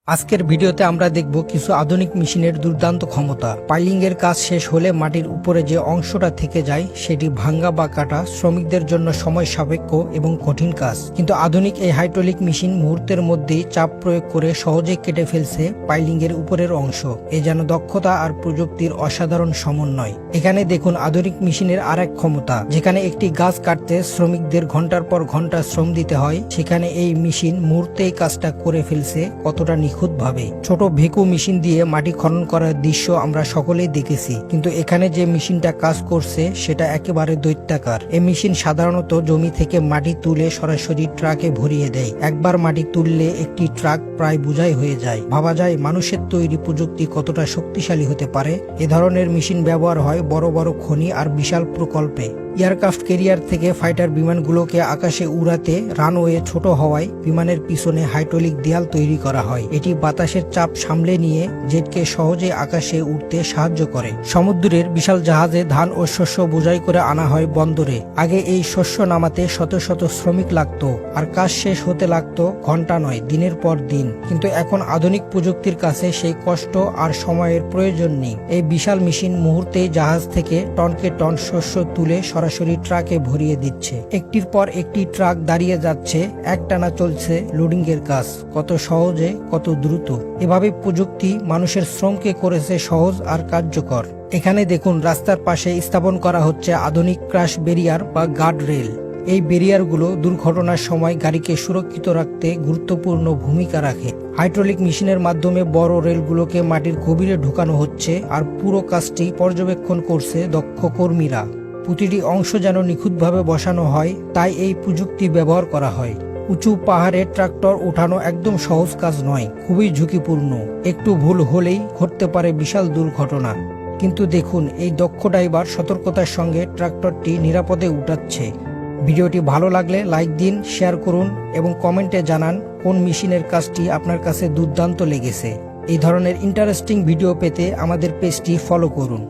আজকের ভিডিওতে আমরা দেখব কিছু আধুনিক মেশিনের দুর্দান্ত ক্ষমতা। পাইলিং এর কাজ শেষ হলে মাটির উপরে যে অংশটা থেকে যায় সেটি ভাঙ্গা বা কাটা শ্রমিকদের জন্য সময় সাপেক্ষ এবং কঠিন কাজ, কিন্তু আধুনিক এই হাইড্রোলিক মেশিন মুহূর্তের মধ্যেই চাপ প্রয়োগ করে সহজেই কেটে ফেলছে পাইলিং এর উপরের অংশ। এ যেন দক্ষতা আর প্রযুক্তির অসাধারণ সমন্বয়। এখানে দেখুন আধুনিক মেশিনের আর এক ক্ষমতা। যেখানে একটি গাছ কাটতে শ্রমিকদের ঘন্টার পর ঘন্টা শ্রম দিতে হয়, সেখানে এই মেশিন মুহূর্তেই কাজটা করে ফেলছে কতটা নিখুঁতভাবে। ছোট ভেকু মেশিন দিয়ে মাটি খনন করার দৃশ্য আমরা সকলেই দেখেছি, কিন্তু এখানে যে মেশিনটা কাজ করছে সেটা একেবারে দৈত্যাকার। এই মেশিন সাধারণত জমি থেকে মাটি তুলে সরাসরি ট্রাকে ভরিয়ে দেয়। একবার মাটি তুললে একটি ট্রাক প্রায় বোঝাই হয়ে যায়। ভাবা যায় মানুষের তৈরি প্রযুক্তি কতটা শক্তিশালী হতে পারে। এ ধরনের মেশিন ব্যবহার হয় বড় বড় খনি আর বিশাল প্রকল্পে। এয়ারক্রাফট ক্যারিয়ার থেকে ফাইটার বিমানগুলোকে আকাশে উড়াতে রানওয়ে ছোট হওয়ায় বিমানের পিছনে হাইড্রোলিক দেয়াল তৈরি করা হয়। এটি বাতাসের চাপ সামলে নিয়ে জেটকে সহজে আকাশে উঠতে সাহায্য করে। সমুদ্রের বিশাল জাহাজে ধান ও শস্য বোঝাই করে আনা হয় বন্দরে। আগে এই শস্য নামাতে শত শত শ্রমিক লাগতো, আর কাজ শেষ হতে লাগতো ঘন্টা নয়, দিনের পর দিন। কিন্তু এখন আধুনিক প্রযুক্তির কাছে সেই কষ্ট আর সময়ের প্রয়োজন নেই। এই বিশাল মেশিন মুহূর্তেই জাহাজ থেকে টনকে টন শস্য তুলে সরাসরি ট্রাকে ভরিয়ে দিচ্ছে। একটির পর একটি ট্রাক দাঁড়িয়ে যাচ্ছে, একটানা চলছে লোডিং এর কাজ। কত সহজে, কত দ্রুত। এভাবে প্রযুক্তি মানুষের শ্রমকে করেছে সহজ আর কার্যকর। এখানে দেখুন রাস্তার পাশে স্থাপন করা হচ্ছে আধুনিক ক্র্যাশ ব্যারিয়ার বা গার্ড রেল। এই ব্যারিয়ারগুলো দুর্ঘটনার সময় গাড়িকে সুরক্ষিত রাখতে গুরুত্বপূর্ণ ভূমিকা রাখে। হাইড্রোলিক মেশিনের মাধ্যমে বড় রেলগুলোকে মাটির গভীরে ঢুকানো হচ্ছে, আর পুরো কাজটি পর্যবেক্ষণ করছে দক্ষ কর্মীরা। প্রতিটি অংশ যেন নিখুঁতভাবে বসানো হয়, তাই এই প্রযুক্তি ব্যবহার করা হয়। উঁচু পাহাড়ে ট্রাক্টর ওঠানো একদম সহজ কাজ নয়, খুবই ঝুঁকিপূর্ণ। একটু ভুল হলেই ঘটতে পারে বিশাল দুর্ঘটনা। কিন্তু দেখুন এই দক্ষ ড্রাইভার সতর্কতার সঙ্গে ট্রাক্টরটি নিরাপদে উঠাচ্ছে। ভিডিওটি ভালো লাগলে লাইক দিন, শেয়ার করুন এবং কমেন্টে জানান কোন মেশিনের কাজটি আপনার কাছে দুর্দান্ত লেগেছে। এই ধরনের ইন্টারেস্টিং ভিডিও পেতে আমাদের পেজটি ফলো করুন।